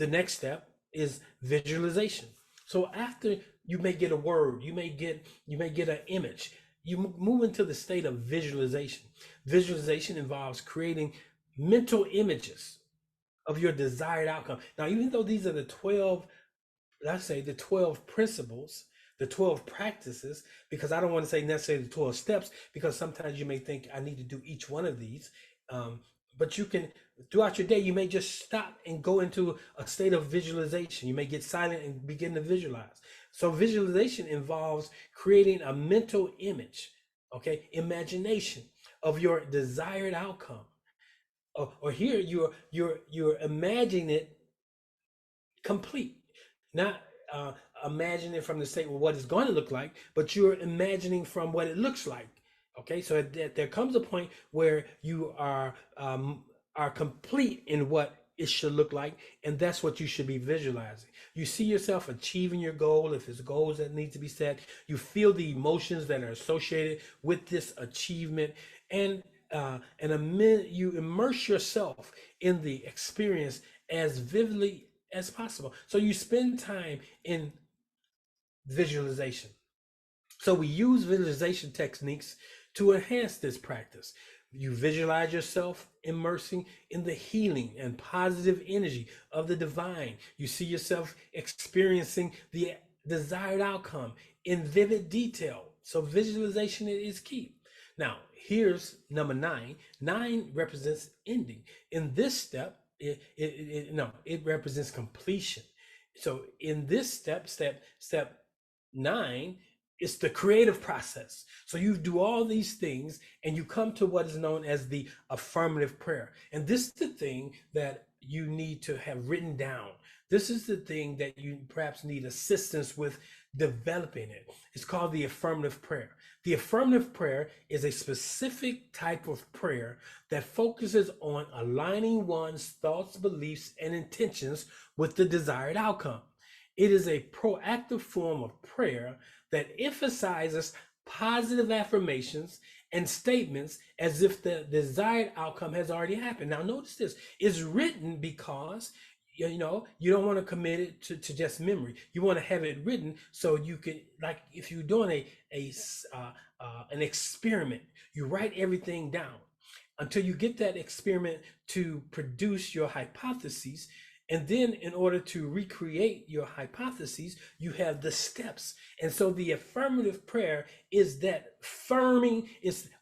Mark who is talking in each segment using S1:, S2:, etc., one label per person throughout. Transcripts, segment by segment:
S1: The next step is visualization. So after you may get a word, you may get an image, you move into the state of visualization. Visualization involves creating mental images of your desired outcome. Now, even though these are the 12, let's say the 12 principles, the 12 practices, because I don't want to say necessarily the 12 steps, because sometimes you may think I need to do each one of these. Um, but you can, throughout your day, you may just stop and go into a state of visualization. You may get silent and begin to visualize. So visualization involves creating a mental image, okay, imagination of your desired outcome. Or here you're imagining it complete, not imagining from the state of what it's going to look like, but you're imagining from what it looks like. Okay, so there comes a point where you are complete in what it should look like, and that's what you should be visualizing. You see yourself achieving your goal. If it's goals that need to be set, you feel the emotions that are associated with this achievement, and you immerse yourself in the experience as vividly as possible. So you spend time in visualization. So we use visualization techniques to enhance this practice. You visualize yourself immersing in the healing and positive energy of the divine. You see yourself experiencing the desired outcome in vivid detail. So visualization is key. Now, here's number 9. 9 represents ending. In this step, it represents completion. So in this step 9, it's the creative process. So you do all these things and you come to what is known as the affirmative prayer. And this is the thing that you need to have written down. This is the thing that you perhaps need assistance with developing it. It's called the affirmative prayer. The affirmative prayer is a specific type of prayer that focuses on aligning one's thoughts, beliefs, and intentions with the desired outcome. It is a proactive form of prayer that emphasizes positive affirmations and statements as if the desired outcome has already happened. Now, notice this is written because you don't want to commit it to just memory. You want to have it written so you can, like if you're doing an experiment, you write everything down until you get that experiment to produce your hypotheses. And then in order to recreate your hypotheses, you have the steps. And so the affirmative prayer is that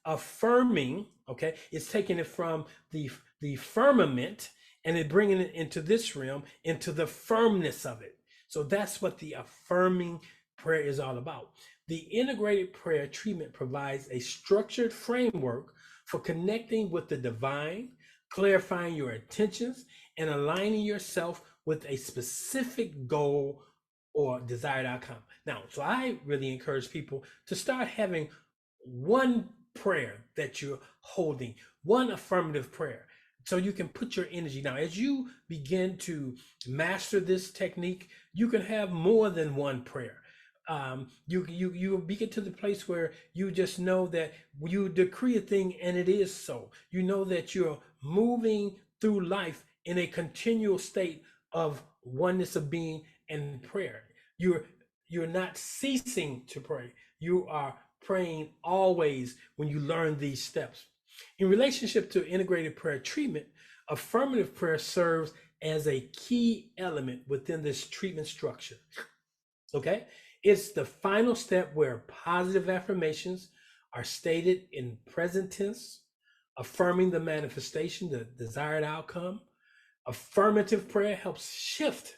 S1: affirming, okay? It's taking it from the firmament and it bringing it into this realm, into the firmness of it. So that's what the affirming prayer is all about. The integrated prayer treatment provides a structured framework for connecting with the divine, clarifying your intentions, and aligning yourself with a specific goal or desired outcome. Now, so I really encourage people to start having one prayer that you're holding, one affirmative prayer, so you can put your energy. Now, as you begin to master this technique, you can have more than one prayer. You get to the place where you just know that you decree a thing and it is so. You know that you're moving through life in a continual state of oneness of being and prayer. You're not ceasing to pray. You are praying always when you learn these steps. In relationship to integrated prayer treatment, affirmative prayer serves as a key element within this treatment structure. Okay? It's the final step where positive affirmations are stated in present tense, affirming the manifestation, the desired outcome. Affirmative prayer helps shift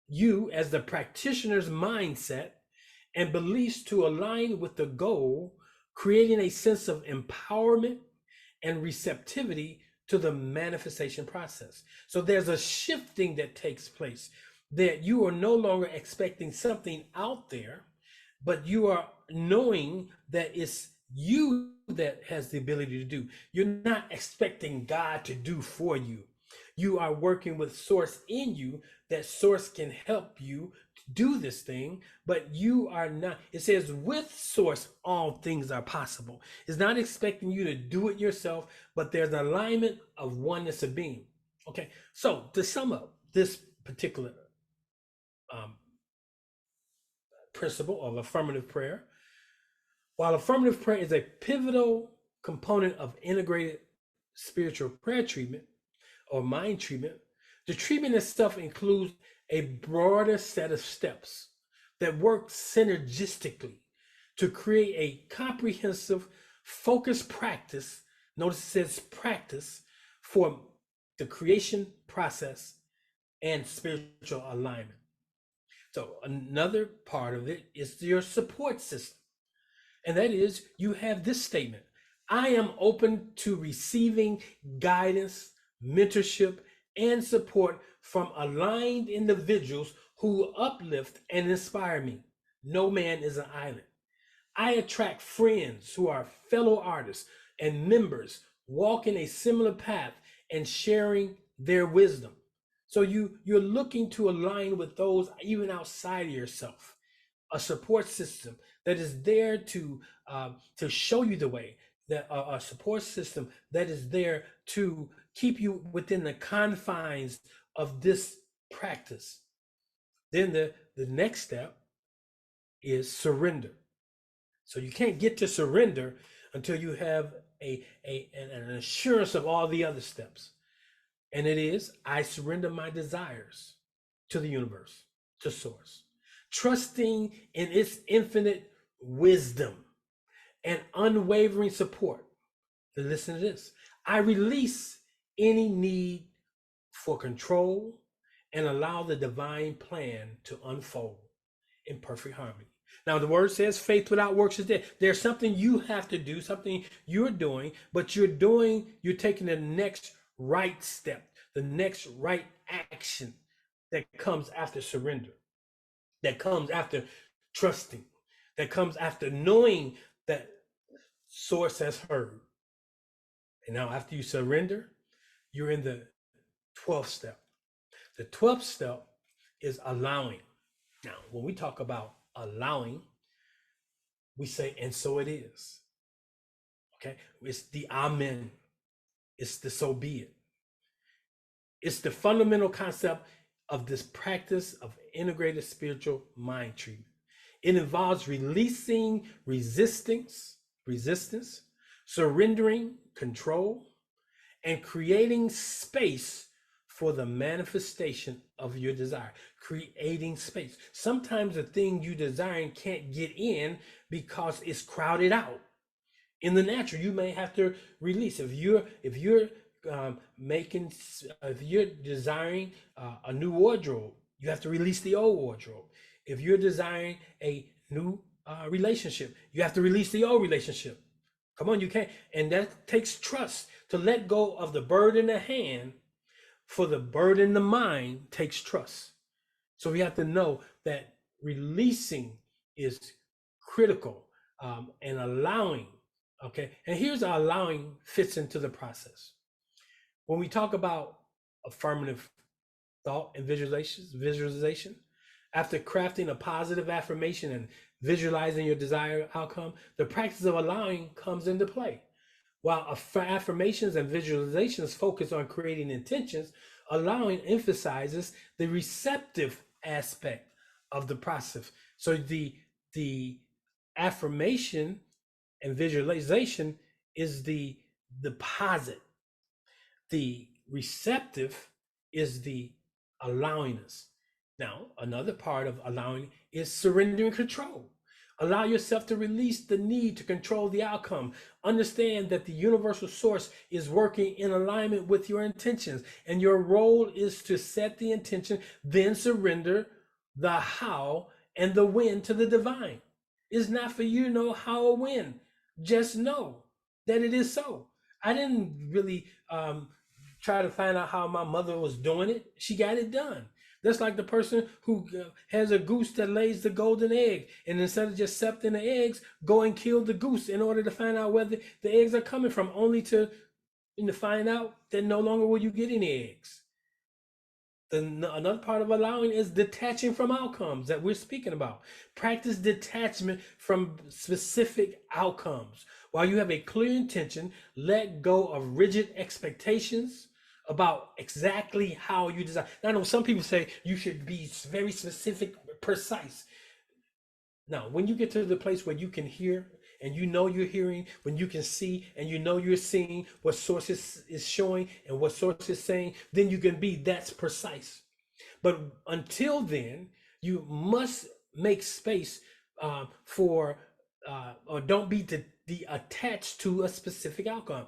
S1: you as the practitioner's mindset and beliefs to align with the goal, creating a sense of empowerment and receptivity to the manifestation process. So there's a shifting that takes place, that you are no longer expecting something out there, but you are knowing that it's you that has the ability to do. You're not expecting God to do for you. You are working with source in you, that source can help you do this thing, but you are not. It says with source all things are possible. It's not expecting you to do it yourself, but there's an alignment of oneness of being. Okay, so to sum up, this particular um, principle of affirmative prayer, while affirmative prayer is a pivotal component of integrated spiritual prayer treatment or mind treatment, the treatment itself includes a broader set of steps that work synergistically to create a comprehensive, focused practice. Notice it says practice for the creation process and spiritual alignment. So another part of it is your support system. And that is, you have this statement: I am open to receiving guidance, mentorship, and support from aligned individuals who uplift and inspire me. No man is an island. I attract friends who are fellow artists and members walking a similar path and sharing their wisdom. So you're looking to align with those even outside of yourself, a support system that is there to show you the way, that a support system that is there to keep you within the confines of this practice. Then the next step is surrender. So you can't get to surrender until you have an assurance of all the other steps. And it is, I surrender my desires to the universe, to source, trusting in its infinite wisdom and unwavering support. And listen to this: I release any need for control and allow the divine plan to unfold in perfect harmony. Now, the word says faith without works is dead. There's something you have to do, something you're doing, but you're taking the next right step, the next right action that comes after surrender, that comes after trusting, that comes after knowing that source has heard. And now after you surrender, you're in the 12th step. The 12th step is allowing. Now, when we talk about allowing, we say, and so it is. Okay? It's the amen. It's the so be it. It's the fundamental concept of this practice of integrated spiritual mind treatment. It involves releasing resistance, surrendering control, and creating space for the manifestation of your desire. Creating space. Sometimes the thing you desire can't get in because it's crowded out. In the natural, you may have to release. If you're desiring a new wardrobe, you have to release the old wardrobe. If you're desiring a new relationship, you have to release the old relationship. Come on, you can't. And that takes trust to let go of the bird in the hand, for the bird in the mind takes trust. So we have to know that releasing is critical, and allowing. Okay, and here's how allowing fits into the process. When we talk about affirmative thought and visualization, after crafting a positive affirmation and visualizing your desired outcome, the practice of allowing comes into play. While affirmations and visualizations focus on creating intentions, allowing emphasizes the receptive aspect of the process. So the affirmation and visualization is the deposit. The receptive is the allowingness. Now, another part of allowing is surrendering control. Allow yourself to release the need to control the outcome. Understand that the universal source is working in alignment with your intentions, and your role is to set the intention, then surrender the how and the when to the divine. It's not for you to know how or when. Just know that it is so. I didn't really try to find out how my mother was doing it. She got it done. That's like the person who has a goose that lays the golden egg, and instead of just accepting the eggs, go and kill the goose in order to find out where the eggs are coming from, only to find out that no longer will you get any eggs. Another part of allowing is detaching from outcomes that we're speaking about. Practice detachment from specific outcomes. While you have a clear intention, let go of rigid expectations about exactly how you design. Now, I know some people say you should be very specific, precise. Now, when you get to the place where you can hear and you know you're hearing, when you can see and you know you're seeing what sources is showing and what source is saying, then you can be that's precise. But until then, you must make space for, or don't be attached to a specific outcome.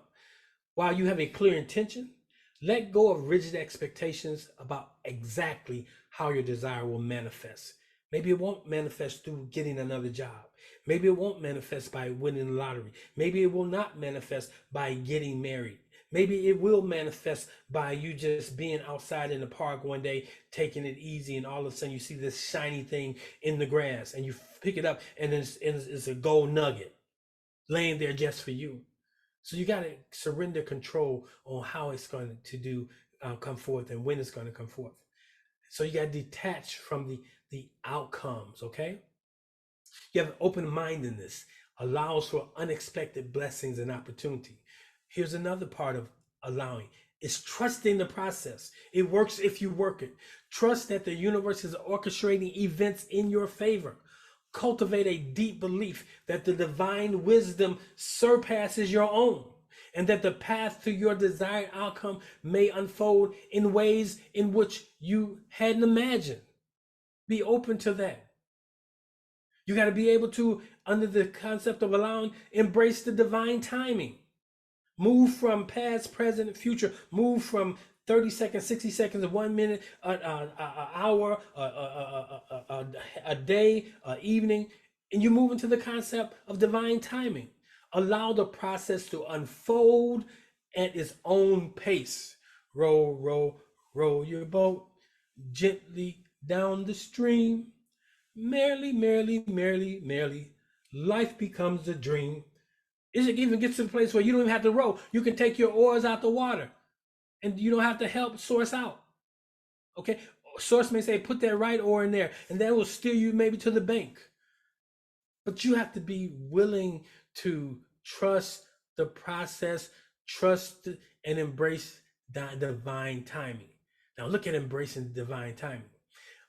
S1: While you have a clear intention, let go of rigid expectations about exactly how your desire will manifest. Maybe it won't manifest through getting another job. Maybe it won't manifest by winning the lottery. Maybe it will not manifest by getting married. Maybe it will manifest by you just being outside in the park one day, taking it easy, and all of a sudden you see this shiny thing in the grass and you pick it up and it's a gold nugget laying there just for you. So you got to surrender control on how it's going to come forth and when it's going to come forth. So you got to detach from the outcomes. Okay, you have open-mindedness, allows for unexpected blessings and opportunity. Here's another part of allowing: is trusting the process. It works if you work it. Trust that the universe is orchestrating events in your favor. Cultivate a deep belief that the divine wisdom surpasses your own, and that the path to your desired outcome may unfold in ways in which you hadn't imagined. Be open to that. You got to be able to, under the concept of allowing, embrace the divine timing. Move from past, present, and future. Move from 30 seconds, 60 seconds, 1 minute, an hour, a day, an evening, and you move into the concept of divine timing. Allow the process to unfold at its own pace. Row, row, row your boat gently down the stream. Merrily, merrily, merrily, merrily, life becomes a dream. It even gets to the place where you don't even have to row. You can take your oars out the water and you don't have to help source out. Okay? Source may say, put that right oar in there, and that will steer you maybe to the bank. But you have to be willing to trust the process, trust and embrace that divine timing. Now look at embracing divine timing.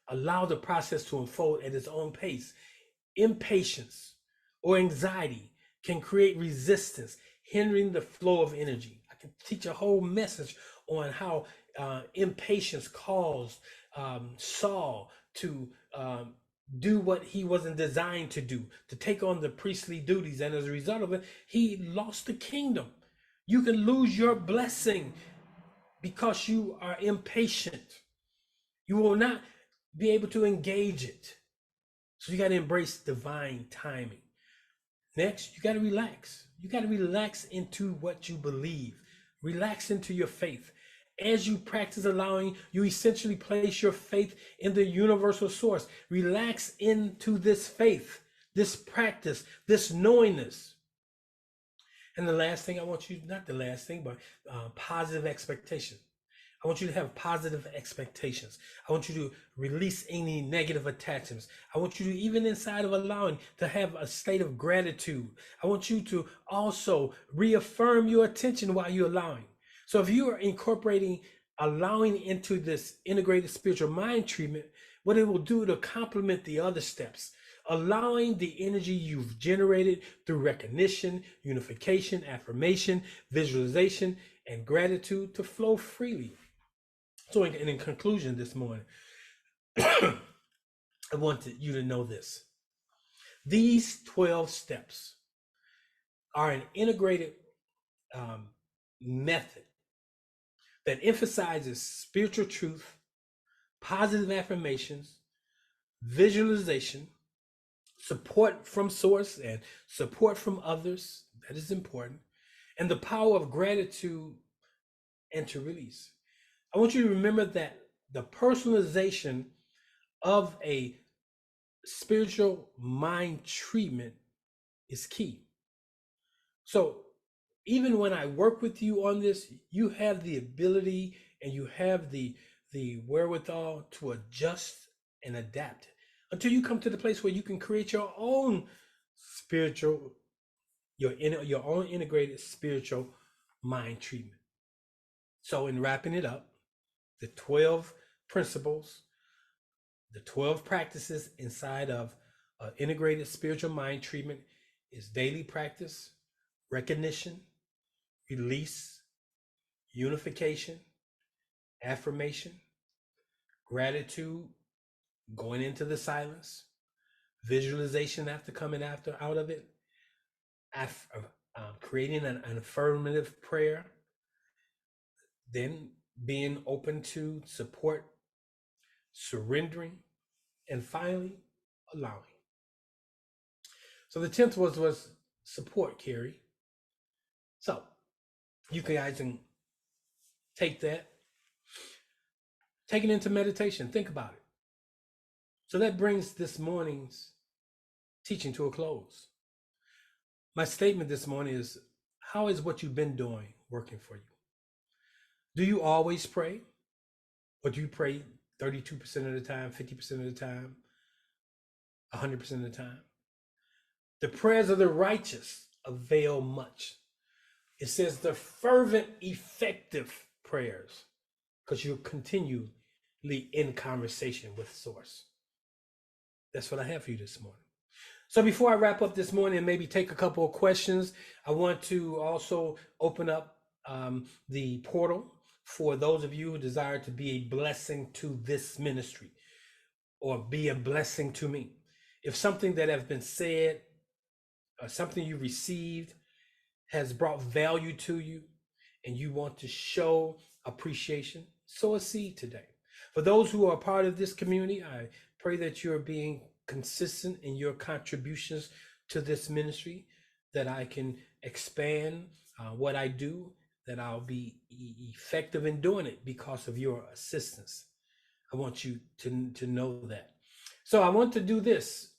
S1: Allow the process to unfold at its own pace. Impatience or anxiety can create resistance, hindering the flow of energy. I can teach a whole message on how impatience caused Saul to do what he wasn't designed to do, to take on the priestly duties. And as a result of it, he lost the kingdom. You can lose your blessing because you are impatient. You will not be able to engage it. So you got to embrace divine timing. Next, you got to relax. You got to relax into what you believe. Relax into your faith. As you practice allowing, you essentially place your faith in the universal source. Relax into this faith, this practice, this knowingness. And the last thing I want you, not the last thing, but positive expectation. I want you to have positive expectations. I want you to release any negative attachments. I want you to, even inside of allowing, to have a state of gratitude. I want you to also reaffirm your attention while you're allowing. So if you are incorporating allowing into this integrated spiritual mind treatment, what it will do to complement the other steps, allowing the energy you've generated through recognition, unification, affirmation, visualization, and gratitude to flow freely. So in conclusion this morning, I wanted you to know this. These 12 steps are an integrated method that emphasizes spiritual truth, positive affirmations, visualization, support from source and support from others. That is important. And the power of gratitude and to release. I want you to remember that the personalization of a spiritual mind treatment is key. So even when I work with you on this, you have the ability and you have the wherewithal to adjust and adapt until you come to the place where you can create your own spiritual, your own integrated spiritual mind treatment. So, in wrapping it up, the 12 principles, the 12 practices inside of integrated spiritual mind treatment is daily practice, recognition, release, unification, affirmation, gratitude, going into the silence, visualization after coming after out of it, creating an affirmative prayer, then being open to support, surrendering, and finally allowing. So the 10th was support, Carrie. So you guys can take that, take it into meditation, think about it. So that brings this morning's teaching to a close. My statement this morning is, how is what you've been doing working for you? Do you always pray? Or do you pray 32% of the time, 50% of the time, 100% of the time? The prayers of the righteous avail much. It says the fervent, effective prayers, because you're continually in conversation with Source. That's what I have for you this morning. So before I wrap up this morning and maybe take a couple of questions, I want to also open up the portal for those of you who desire to be a blessing to this ministry or be a blessing to me. If something that has been said or something you received has brought value to you and you want to show appreciation, sow a seed today. For those who are part of this community, I pray that you're being consistent in your contributions to this ministry, that I can expand what I do, that I'll be effective in doing it because of your assistance. I want you to know that. So I want to do this.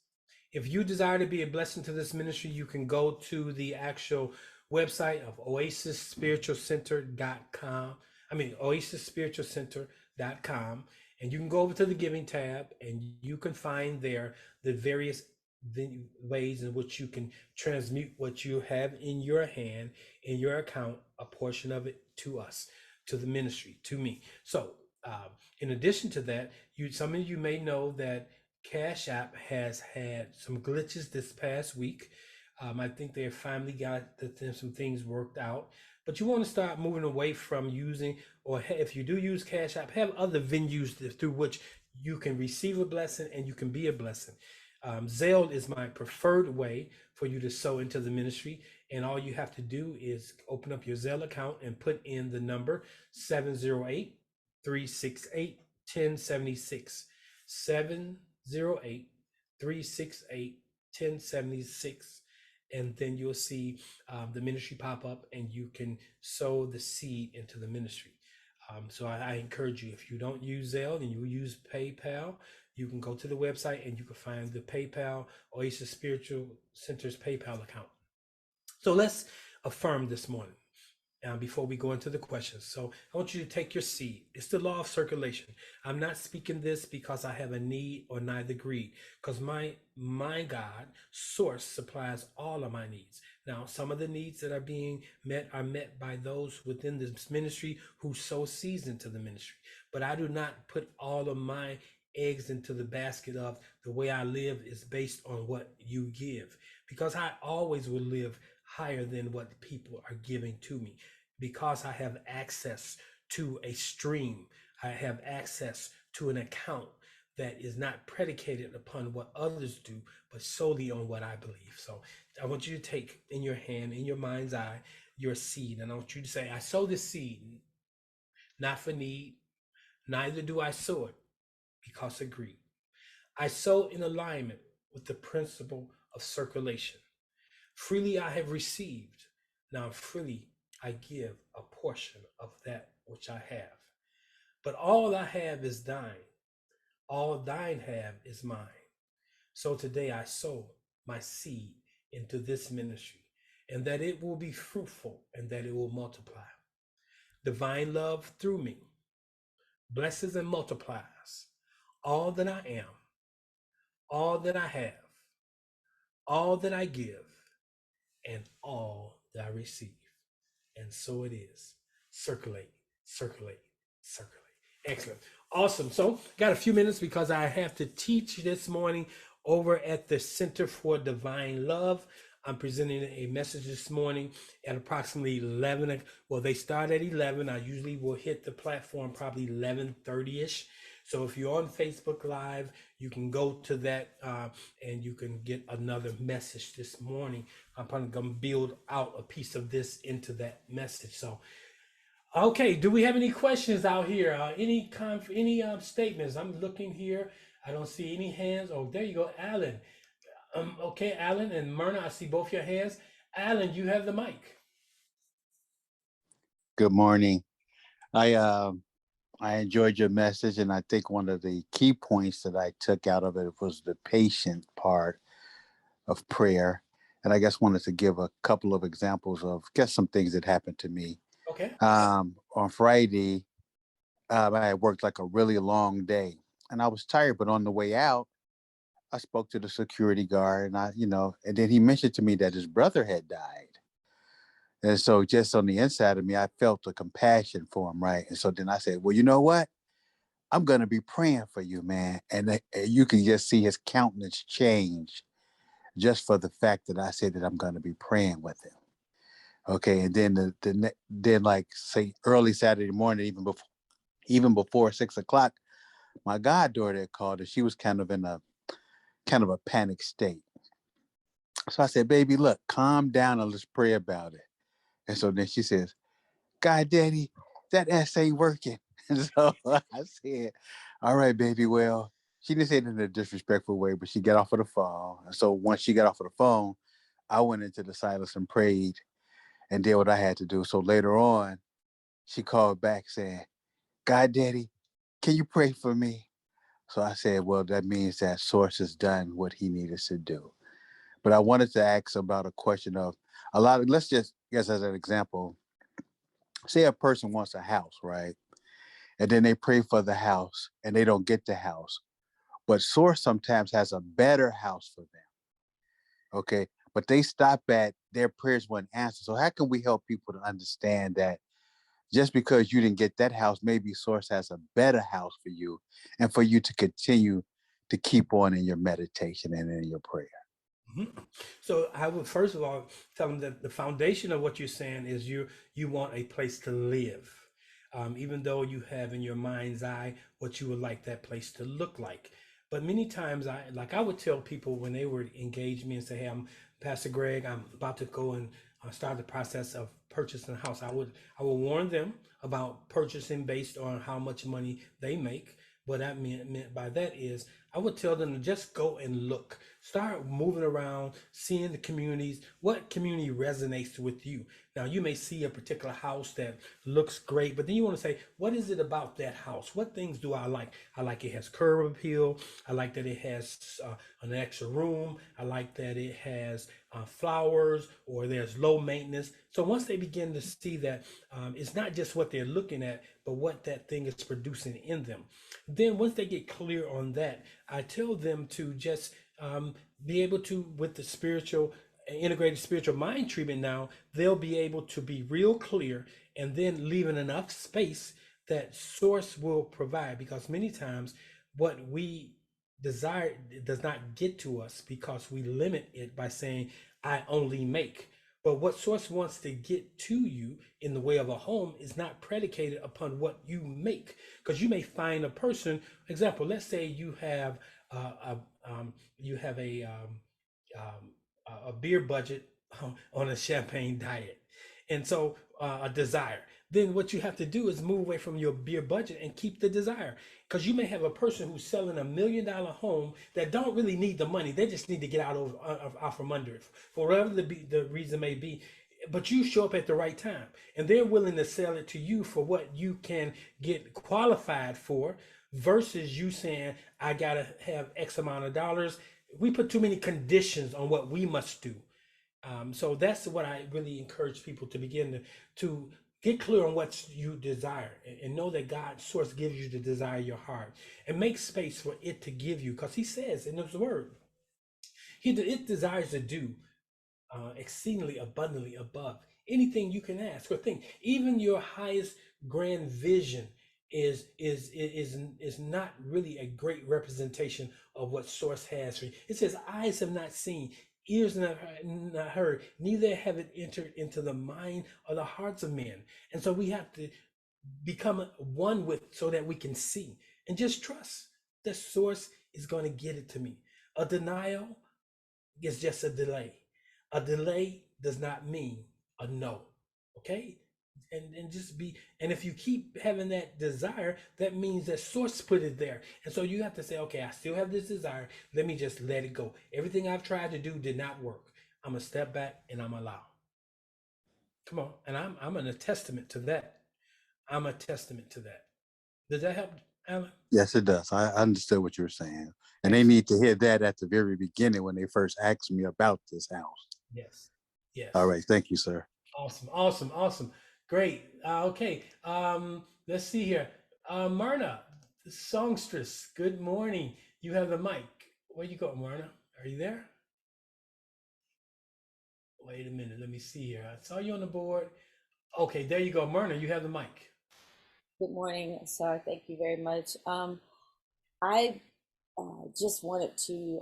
S1: If you desire to be a blessing to this ministry, you can go to the actual website of oasisspiritualcenter.com. oasisspiritualcenter.com. And you can go over to the giving tab and you can find there the various ways in which you can transmute what you have in your hand, in your account, a portion of it to us, to the ministry, to me. So in addition to that, some of you may know that Cash App has had some glitches this past week. I think they finally got some things worked out. But you want to start moving away from using, or if you do use Cash App, have other venues through which you can receive a blessing and you can be a blessing. Zelle is my preferred way for you to sow into the ministry. And all you have to do is open up your Zelle account and put in the number 708-368-1076. 708-368-1076. And then you'll see the ministry pop up and you can sow the seed into the ministry. So I encourage you, if you don't use Zelle and you use PayPal, you can go to the website and you can find the PayPal Oasis Spiritual Center's PayPal account. So let's affirm this morning. Before we go into the questions. So I want you to take your seed. It's the law of circulation. I'm not speaking this because I have a need or neither greed, because my God, Source, supplies all of my needs. Now, some of the needs that are being met are met by those within this ministry who sow seeds into the ministry. But I do not put all of my eggs into the basket of the way I live is based on what you give, because I always will live higher than what people are giving to me, because I have access to a stream. I have access to an account that is not predicated upon what others do, but solely on what I believe. So I want you to take in your hand, in your mind's eye, your seed. And I want you to say, I sow this seed, not for need, neither do I sow it because of greed. I sow in alignment with the principle of circulation. Freely I have received, now freely I give a portion of that which I have. But all I have is thine, all thine have is mine. So today I sow my seed into this ministry, and that it will be fruitful and that it will multiply. Divine love through me blesses and multiplies all that I am, all that I have, all that I give, and all that I receive. And so it is. Circulate circulate, circulate. Excellent. Awesome. So, got a few minutes because I have to teach this morning over at the Center for Divine Love. I'm presenting a message this morning at approximately 11. Well, they start at 11. I usually will hit the platform probably 11:30ish. So if you're on Facebook Live, you can go to that and you can get another message this morning. I'm probably going to build out a piece of this into that message. So okay, do we have any questions out here? Any statements? I'm looking here. I don't see any hands. Oh, there you go, Alan. Okay, Alan and Myrna, I see both your hands. Alan, you have the mic.
S2: Good morning. I enjoyed your message, and I think one of the key points that I took out of it was the patient part of prayer. And I guess wanted to give a couple of examples of some things that happened to me.
S1: Okay.
S2: On Friday, I had worked like a really long day, and I was tired. But on the way out, I spoke to the security guard, and and then he mentioned to me that his brother had died. And so just on the inside of me, I felt the compassion for him, right? And so then I said, well, you know what? I'm going to be praying for you, man. And you can just see his countenance change just for the fact that I said that I'm going to be praying with him. Okay. And then then like say early Saturday morning, even before 6 o'clock, my goddaughter had called her. She was kind of in a panic state. So I said, baby, look, calm down and let's pray about it. And so then she says, God, Daddy, that S ain't working. And so I said, all right, baby, well, she didn't say it in a disrespectful way, but she got off of the phone. And so once she got off of the phone, I went into the silence and prayed and did what I had to do. So later on, she called back saying, God, Daddy, can you pray for me? So I said, well, that means that Source has done what he needed to do. But I wanted to ask about a question of let's just, as an example, say a person wants a house, right? And then they pray for the house and they don't get the house. But Source sometimes has a better house for them. Okay. But they stop at their prayers weren't answered. So how can we help people to understand that just because you didn't get that house, maybe Source has a better house for you and for you to continue to keep on in your meditation and in your prayer?
S1: Mhm. So I would first of all tell them that the foundation of what you're saying is you want a place to live, even though you have in your mind's eye what you would like that place to look like. But many times I would tell people when they would engage me and say, "Hey, I'm Pastor Greg. I'm about to go and start the process of purchasing a house." I would warn them about purchasing based on how much money they make. What I meant by that is I would tell them to just go and look. Start moving around, seeing the communities. What community resonates with you? Now, you may see a particular house that looks great, but then you want to say, what is it about that house? What things do I like? I like it has curb appeal. I like that it has an extra room. I like that it has flowers or there's low maintenance. So once they begin to see that it's not just what they're looking at, but what that thing is producing in them. Then once they get clear on that, I tell them to just be able to, with the spiritual, integrated spiritual mind treatment now, they'll be able to be real clear and then leaving enough space that Source will provide. Because many times what we desire does not get to us because we limit it by saying, I only make. But what Source wants to get to you in the way of a home is not predicated upon what you make. Because you may find a person, example, let's say you have you have a beer budget on a champagne diet, and so a desire. Then what you have to do is move away from your beer budget and keep the desire, because you may have a person who's selling $1 million home that don't really need the money. They just need to get out from under it for whatever the reason may be. But you show up at the right time and they're willing to sell it to you for what you can get qualified for, versus you saying, I gotta have X amount of dollars. We put too many conditions on what we must do. So that's what I really encourage people to begin to get clear on what you desire, and know that God's Source gives you the desire of your heart, and make space for it to give you, because he says in his word, it desires to do exceedingly abundantly above anything you can ask or think. Even your highest grand vision is not really a great representation of what source has for you. It says eyes have not seen, ears not heard, neither have it entered into the mind or the hearts of men. And so we have to become one with, so that we can see and just trust the source is going to get it to me. A denial is just a delay. A delay does not mean a no. Okay? And just be, and if you keep having that desire, that means that source put it there. And so you have to say, okay, I still have this desire. Let me just let it go. Everything I've tried to do did not work. I'm gonna step back and I'm allow. Come on. And I'm a testament to that. I'm a testament to that. Does that help, Alan?
S2: Yes, it does. I understood what you were saying. And they
S1: Excellent.
S2: need to hear that at the very beginning when they first asked me about this house.
S1: Yes.
S2: All
S1: Yes.
S2: right. Thank you, sir.
S1: Awesome. Awesome. Awesome. Great. Okay. Let's see here. Myrna, the songstress. Good morning. You have the mic. Where you go, Myrna? Are you there? Wait a minute. Let me see here. I saw you on the board. Okay, there you go. Myrna, you have the mic.
S3: Good morning, sir. Thank you very much. I just wanted to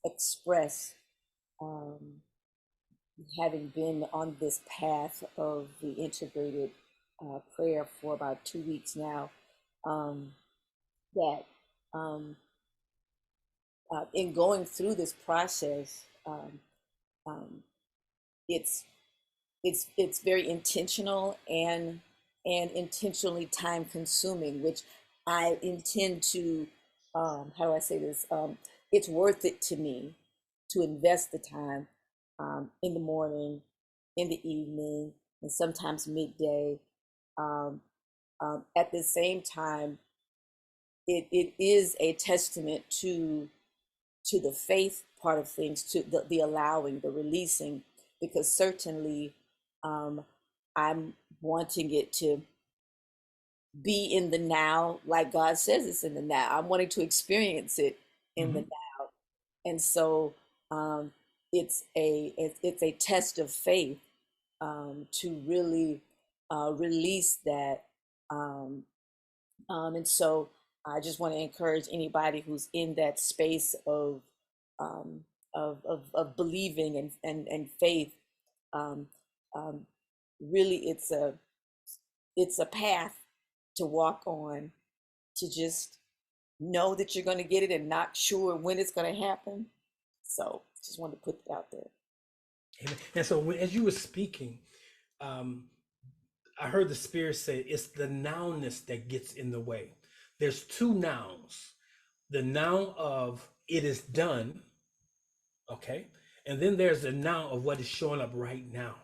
S3: express, um, having been on this path of the integrated prayer for about 2 weeks now, um, that um, in going through this process, um, it's it's very intentional and intentionally time consuming, which I intend to, how do I say this? It's worth it to me to invest the time, in the morning, in the evening, and sometimes midday. Um, at the same time, it is a testament to the faith part of things, to the allowing, the releasing, because certainly, um, I'm wanting it to be in the now, like God says it's in the now. I'm wanting to experience it in the
S1: Mm-hmm.
S3: now, and so, it's a test of faith, to really release that. Um, and so I just want to encourage anybody who's in that space um, of believing and faith. Um, um, Really, it's a path to walk on, to just know that you're going to get it and not sure when it's going to happen. So just wanted to put that out there.
S1: Amen. And so as you were speaking, um, I heard the Spirit say it's the nounness that gets in the way. There's two nouns. The noun of it is done, okay? And then there's the noun of what is showing up right now.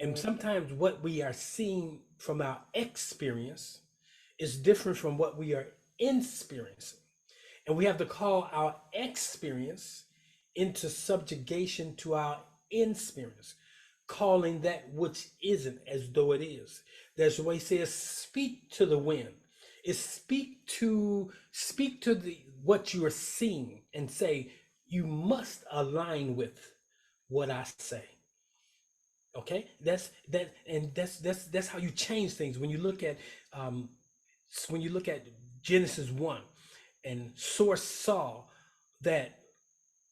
S1: And
S3: Yeah.
S1: sometimes what we are seeing from our experience is different from what we are experiencing. And we have to call our experience into subjugation to our experience, calling that which isn't as though it is. That's why he says, speak to the wind. Is speak to the what you are seeing and say, you must align with what I say. Okay, that's how you change things. Um, when you look at Genesis 1, and Source saw that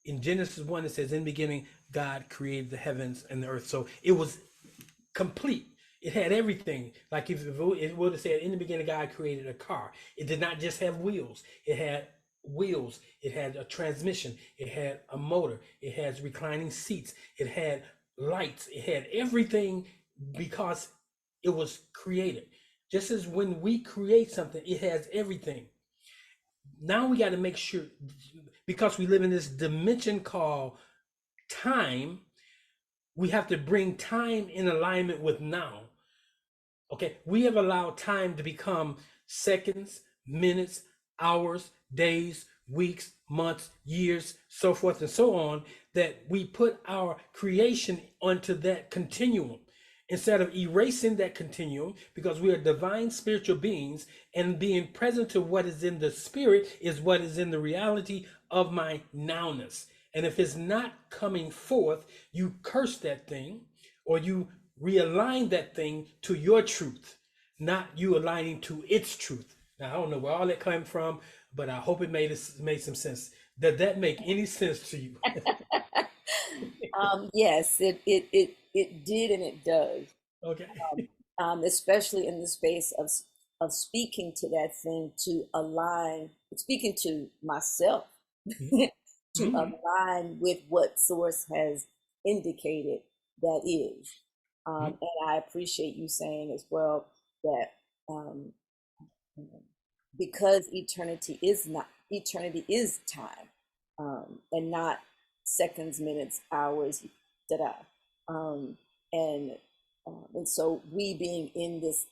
S1: in Genesis 1 it says, in the beginning God created the heavens and the earth. So it was complete. It had everything. Like if it would have said, in the beginning God created a car, it did not just have wheels. It had wheels, it had a transmission, it had a motor, it has reclining seats, it had lights, it had everything, because it was created. Just as when we create something, it has everything. Now we got to make sure, because we live in this dimension called time, we have to bring time in alignment with now. Okay, we have allowed time to become seconds, minutes, hours, days, weeks, months, years, so forth and so on, that we put our creation onto that continuum instead of erasing that continuum, because we are divine spiritual beings, and being present to what is in the spirit is what is in the reality of my nowness. And if it's not coming forth, you curse that thing, or you realign that thing to your truth. not you aligning to its truth. Now I don't know where all that came from, but I hope it made some sense. Did that make any sense to you?
S3: Yes, it did and it does.
S1: Okay.
S3: Especially in the space of speaking to that thing to align, speaking to myself to
S1: Mhm.
S3: align with what source has indicated that is.
S1: Mhm.
S3: And I appreciate you saying as well that um, because eternity is time, and not seconds, minutes, hours, da da. Um, and and so we being in this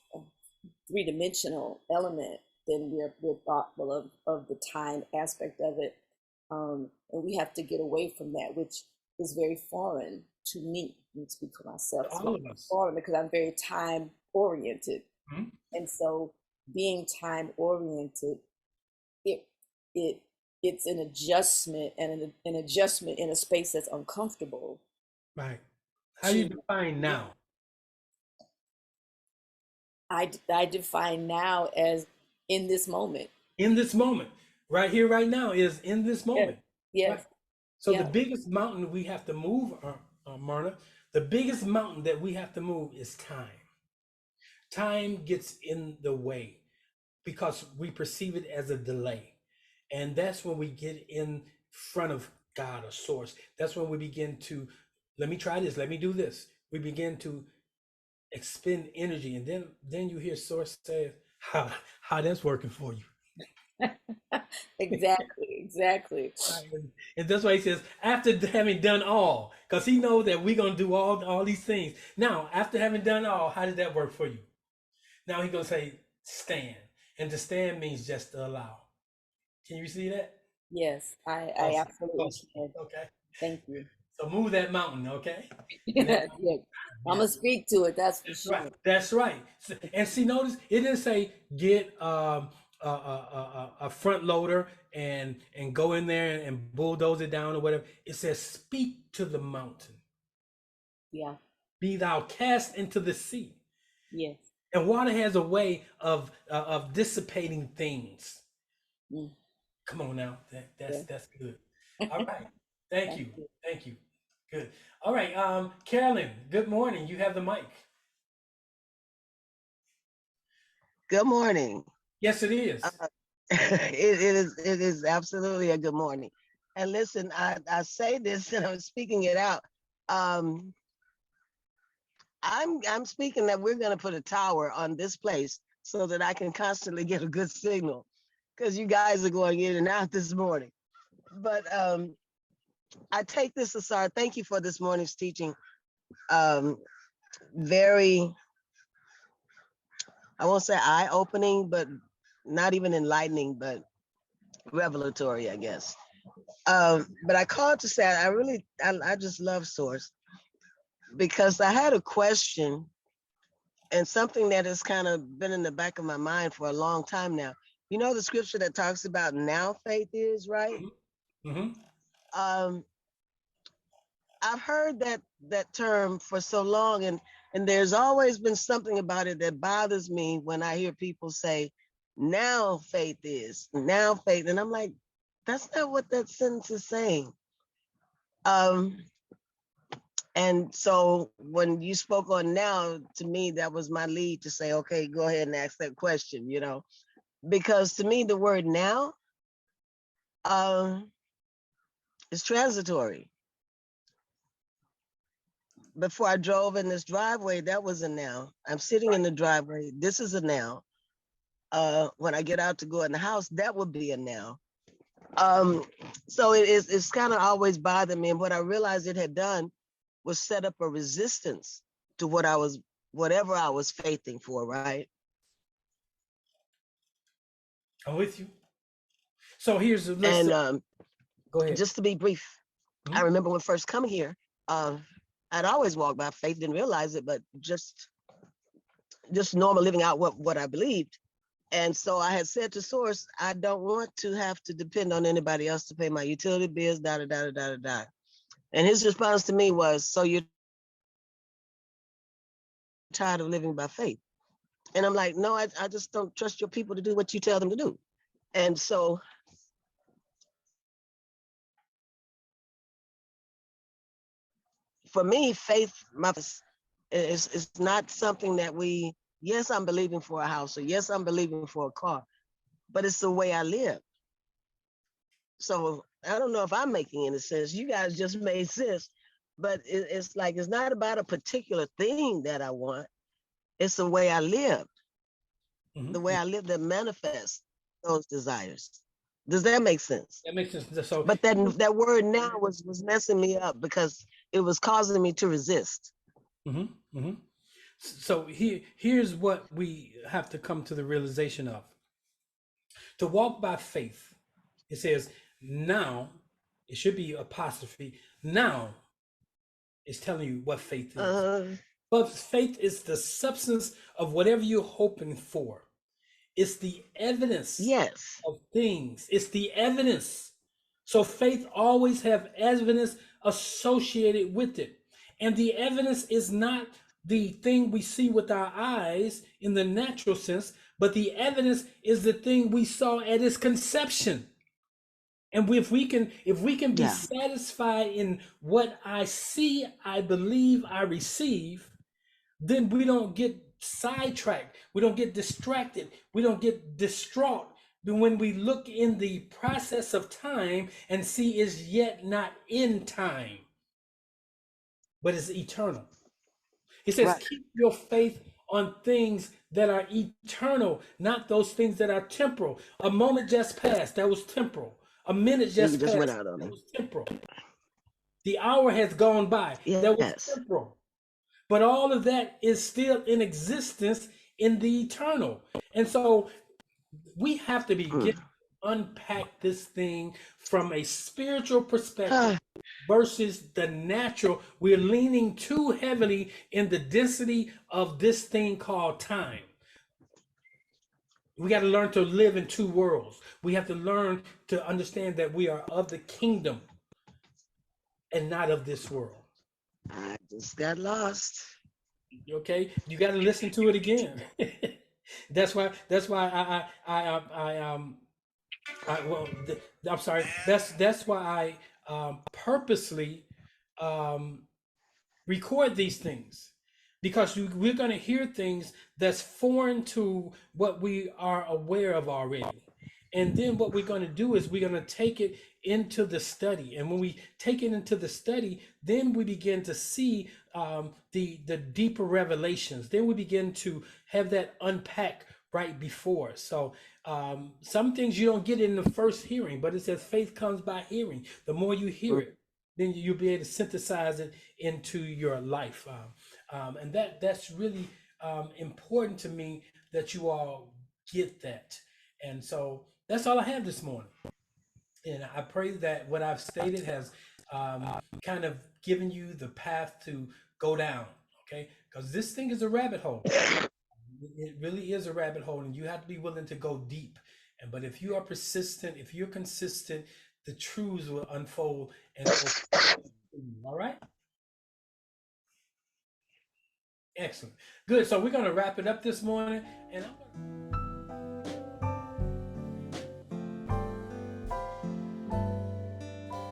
S3: three-dimensional element, then we're thoughtful of the time aspect of it, and we have to get away from that, which is very foreign to me. Let me speak for myself.
S1: To
S3: It's
S1: all
S3: very
S1: of us.
S3: foreign because I'm very time oriented,
S1: Mhm.
S3: and so being time oriented, it it it's an adjustment and an adjustment in a space that's uncomfortable
S1: Right. How you
S3: to
S1: define now?
S3: I define now as in this moment.
S1: In this moment, right here, right now, is in this
S3: Yes,
S1: moment. Right.
S3: yes,
S1: So the
S3: yeah,
S1: biggest mountain we have to move, Marna, the biggest mountain that we have to move is time. Time gets in the way because we perceive it as a delay. And that's when we get in front of God or source. That's when we begin to, let me try this, let me do this. We begin to expend energy. And then you hear source say, how that's working for you.
S3: exactly, exactly.
S1: Right. And that's why he says, after having done all, because he knows that we're going to do all these things. Now, after having done all, how did that work for you? Now he's going to say, stand. And to stand means just to allow. Can you see that?
S3: Yes, I
S1: Awesome.
S3: absolutely
S1: Awesome.
S3: can.
S1: Okay.
S3: Thank you.
S1: So move that mountain, okay? And that
S3: Yeah,
S1: mountain,
S3: I'm
S1: yeah.
S3: gonna speak to it. That's for
S1: That's right.
S3: sure.
S1: That's right. And see, notice it didn't say get a front loader and go in there and bulldoze it down or whatever. It says speak to the mountain.
S3: Yeah.
S1: Be thou cast into the sea.
S3: Yes.
S1: And water has a way of dissipating things.
S3: Mm,
S1: Come on now,
S3: yeah.
S1: that's good. All right, thank
S3: Thank
S1: you,
S3: you.
S1: thank you. Good. All right, Carolyn. Good morning. You have the mic.
S4: Good morning.
S1: Yes, it is.
S4: It is absolutely a good morning. And listen, I say this and I'm speaking it out. Um, I'm speaking that we're going to put a tower on this place so that I can constantly get a good signal because you guys are going in and out this morning. But I take this aside. Thank you for this morning's teaching. Very, I won't say eye-opening, but not even enlightening, but revelatory, I guess. But I called to say I just love Source because I had a question and something that has kind of been in the back of my mind for a long time now. You know the scripture that talks about now faith is, right?
S1: Mm-hmm.
S4: Um, I've heard that term for so long, and there's always been something about it that bothers me when I hear people say, "Now faith is now faith," and I'm like, that's not what that sentence is saying. Um, And so when you spoke on now, to me, that was my lead to say, okay, go ahead and ask that question, because to me, the word now um, is transitory. Before I drove in this driveway, that was a now. I'm sitting in
S1: Right.
S4: the driveway. This is a now. When I get out to go in the house, that would be a now. Um, so it's kind of always bothered me. And what I realized it had done was set up a resistance to whatever I was faithing for, right?
S1: I'm with you. So let's
S4: And
S1: go ahead.
S4: just to be brief, I
S1: Mhm.
S4: remember when first coming here, I'd always walked by faith, didn't realize it, but just normal living out what I believed. And so I had said to Source, I don't want to have to depend on anybody else to pay my utility bills, da da da da da da. And his response to me was, "So you're tired of living by faith?" And I'm like, no, I just don't trust your people to do what you tell them to do. And so for me, faith, is not something that yes, I'm believing for a house, or yes, I'm believing for a car, but it's the way I live. So I don't know if I'm making any sense. You guys just made sense, but it's like, it's not about a particular thing that I want. It's the way I live, the way I live that manifests those desires. Does that make sense?
S1: That makes sense. So,
S4: But that word now was messing me up because it was causing me to resist.
S1: So here's what we have to come to the realization of. To walk by faith, it says now, it should be apostrophe. Now it's telling you what faith is. But faith is the substance of whatever you're hoping for. It's the evidence of things. It's the evidence. So faith always have evidence associated with it. And the evidence is not the thing we see with our eyes in the natural sense, but the evidence is the thing we saw at its conception. And if we can be satisfied in what I see, I believe, I receive, then we don't get sidetracked. We don't get distracted. We don't get distraught. But when we look in the process of time and see is yet not in time, but it's eternal. He says, keep your faith on things that are eternal, not those things that are temporal. A moment just passed, that was temporal. A minute just passed,
S4: went out on
S1: that was temporal. The hour has gone by, that was temporal. But all of that is still in existence in the eternal. And so we have to begin to unpack this thing from a spiritual perspective versus the natural. We're leaning too heavily in the density of this thing called time. We got to learn to live in two worlds. We have to learn to understand that we are of the kingdom and not of this world.
S4: I just got lost.
S1: Okay, you got to listen to it again. That's why I'm sorry. That's why I purposely record these things, because we're going to hear things that's foreign to what we are aware of already. And then what we're going to do is we're going to take it into the study. And when we take it into the study, then we begin to see the deeper revelations. Then we begin to have that unpack right before. So some things you don't get in the first hearing, but it says faith comes by hearing. The more you hear it, then you'll be able to synthesize it into your life. And that's really important to me, that you all get that. And so that's all I have this morning. And I pray that what I've stated has kind of given you the path to go down, okay? Because this thing is a rabbit hole. It really is a rabbit hole, and you have to be willing to go deep. But if you are persistent, if you're consistent, the truths will unfold. And all right? Excellent. Good. So we're going to wrap it up this morning. And